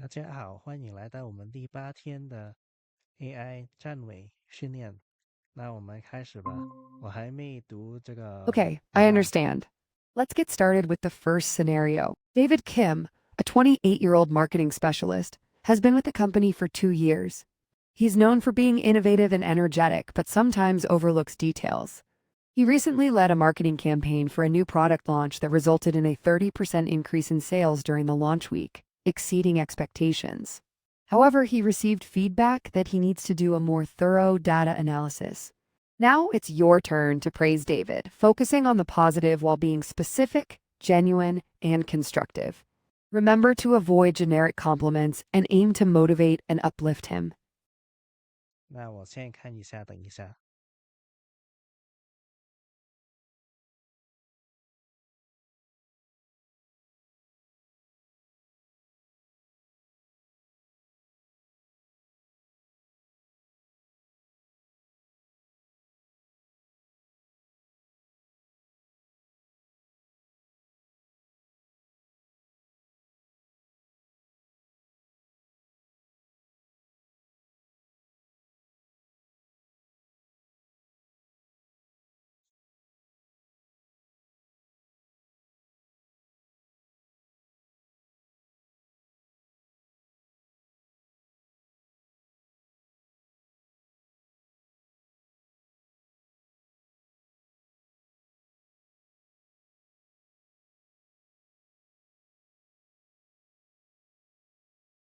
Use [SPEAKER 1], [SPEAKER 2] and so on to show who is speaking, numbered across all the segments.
[SPEAKER 1] 大家好，欢迎来到我们第8天的 AI 站尾训练。那我们开始吧。我还没读这个
[SPEAKER 2] Okay, I
[SPEAKER 1] 文案。
[SPEAKER 2] understand. Let's get started with the first scenario. David Kim, a 28-year-old marketing specialist, has been with the company for 2 years. He's known for being innovative and energetic, but sometimes overlooks details. He recently led a marketing campaign for a new product launch that resulted in a 30% increase in sales during the launch week, exceeding expectations. However, he received feedback that he needs to do a more thorough data analysis. Now it's your turn to praise David, focusing on the positive while being specific, genuine, and constructive. Remember to avoid generic compliments and aim to motivate and uplift him.
[SPEAKER 1] 那我先看一下，等一下。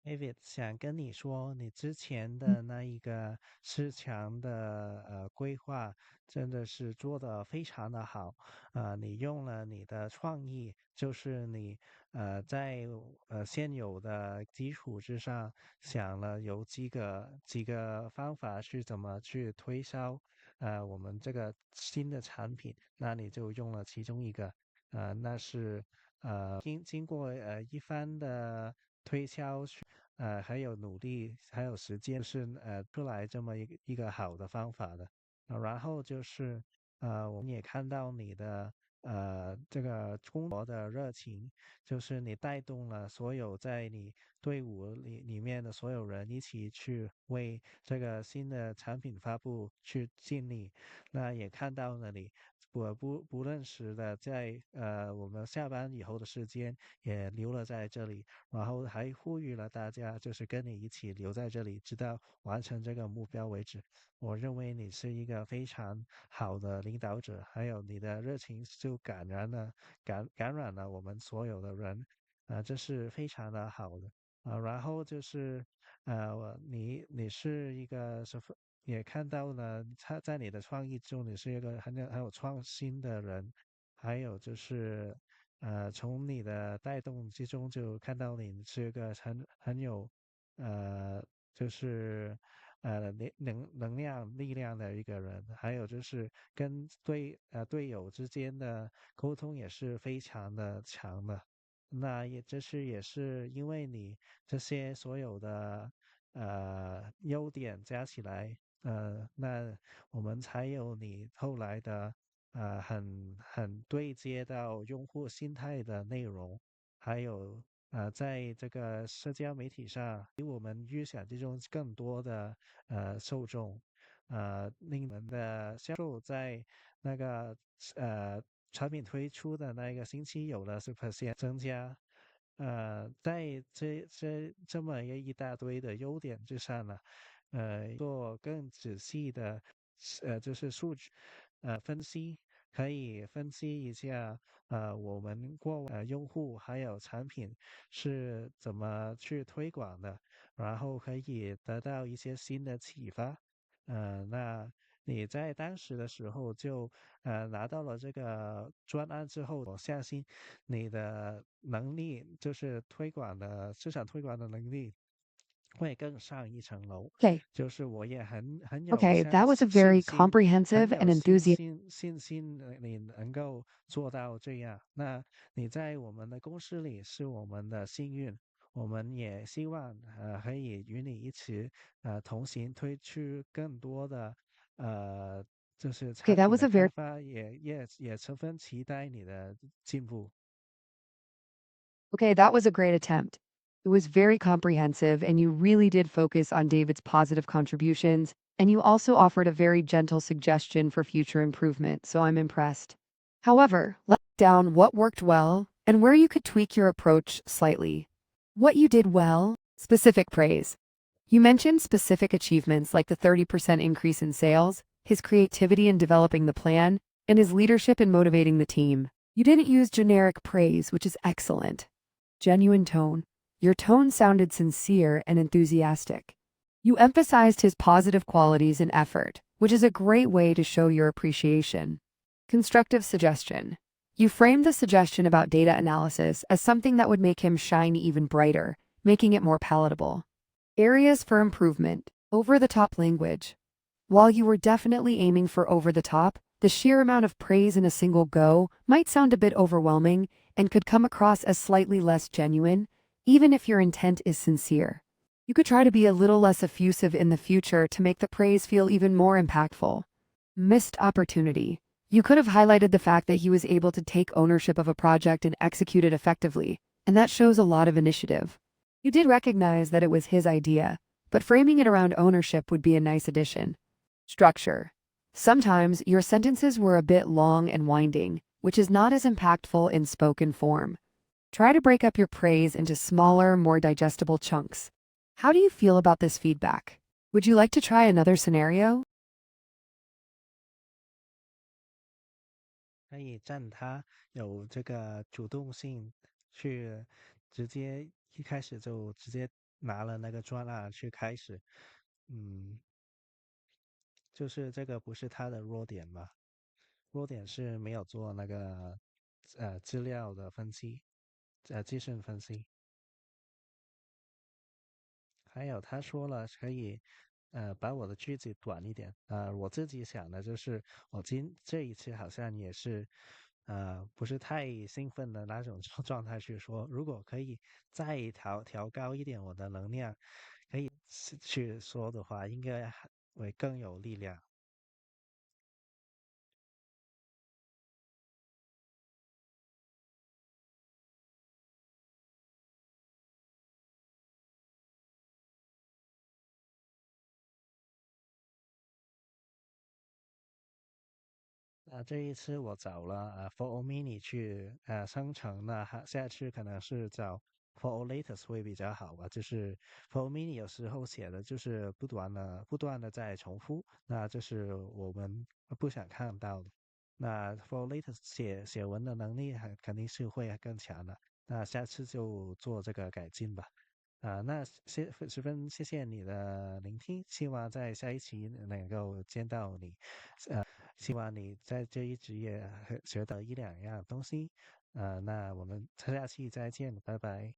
[SPEAKER 1] David 想跟你说，你之前的那一个市场的规划真的是做得非常的好。你用了你的创意，就是你在现有的基础之上想了有几个方法去怎么去推销我们这个新的产品，那你就用了其中一个。那是经过一番的推销，还有努力，还有时间，是出来这么一个好的方法的。然后就是我们也看到你的这个工作的热情，就是你带动了所有在你队伍里面的所有人一起去为这个新的产品发布去尽力。那也看到了你我不认识的在我们下班以后的时间也留了在这里，然后还呼吁了大家就是跟你一起留在这里，直到完成这个目标为止。我认为你是一个非常好的领导者，还有你的热情就感染了我们所有的人。这是非常的好的。然后就是你是一个也看到了他在你的创意中，你是一个很有创新的人。还有就是从你的带动之中就看到你是一个很有呃就是能量力量的一个人。还有就是跟队友之间的沟通也是非常的强的。那也是因为你这些所有的优点加起来，那我们才有你后来的很对接到用户心态的内容。还有在这个社交媒体上，比我们预想之中更多的受众。令我们的销售在那个呃产品推出的那个星期有了10%增加。在这么一大堆的优点之上呢，做更仔细的就是数据分析，可以分析一下我们用户还有产品是怎么去推广的，然后可以得到一些新的启发。那你在当时的时候就拿到了这个专案之后，我相信你的能力就是市场推广的能力会更上一层楼。
[SPEAKER 2] Okay,
[SPEAKER 1] 就是我也很有
[SPEAKER 2] okay, that was a
[SPEAKER 1] 信
[SPEAKER 2] very
[SPEAKER 1] 心，很
[SPEAKER 2] comprehensive
[SPEAKER 1] 有
[SPEAKER 2] and
[SPEAKER 1] 信
[SPEAKER 2] enthusiastic.
[SPEAKER 1] 心信心你能够做到这样。那你在我们的公司里是我们的幸运。我们也希望可以与你一起同行，推出更多的就是
[SPEAKER 2] Okay,
[SPEAKER 1] 产
[SPEAKER 2] that
[SPEAKER 1] 品
[SPEAKER 2] was
[SPEAKER 1] 的
[SPEAKER 2] a
[SPEAKER 1] 开
[SPEAKER 2] very
[SPEAKER 1] 发，也十分期待你的进步。
[SPEAKER 2] okay, that was a great attempt. It was very comprehensive, and you really did focus on David's positive contributions. And you also offered a very gentle suggestion for future improvement, so I'm impressed. However, let's down what worked well and where you could tweak your approach slightly. What you did well, specific praise. You mentioned specific achievements like the 30% increase in sales, his creativity in developing the plan, and his leadership in motivating the team. You didn't use generic praise, which is excellent. Genuine tone. Your tone sounded sincere and enthusiastic. You emphasized his positive qualities and effort, which is a great way to show your appreciation. Constructive suggestion. You framed the suggestion about data analysis as something that would make him shine even brighter, making it more palatable. Areas for improvement. Over the top language. While you were definitely aiming for over the top, the sheer amount of praise in a single go might sound a bit overwhelming and could come across as slightly less genuine, even if your intent is sincere. You could try to be a little less effusive in the future to make the praise feel even more impactful. Missed opportunity. You could have highlighted the fact that he was able to take ownership of a project and execute it effectively, and that shows a lot of initiative. You did recognize that it was his idea, but framing it around ownership would be a nice addition. Structure. Sometimes your sentences were a bit long and winding, which is not as impactful in spoken form. Try to break up your praise into smaller, more digestible chunks. How do you feel about this feedback? Would you like to try another scenario?
[SPEAKER 1] 可以赞他有这个主动性，去直接一开始就直接拿了那个专案去开始，嗯，就是这个不是他的弱点嘛，弱点是没有做那个资料的分析，技术分析。还有他说了可以，把我的句子短一点。我自己想的就是，我这一次好像也是，不是太兴奋的那种状态去说，如果可以再调高一点我的能量，可以去说的话，应该会更有力量。这一次我找了For All Mini 去生成，那下次可能是找 For All Latest 会比较好吧。就是 For All Mini 有时候写的就是不断的在重复，那这是我们不想看到的。那 For All Latest 写文的能力肯定是会更强的。那下次就做这个改进吧。那十分谢谢你的聆听，希望在下一期能够见到你。希望你在这一职业学到一两样东西。那我们下期再见，拜拜。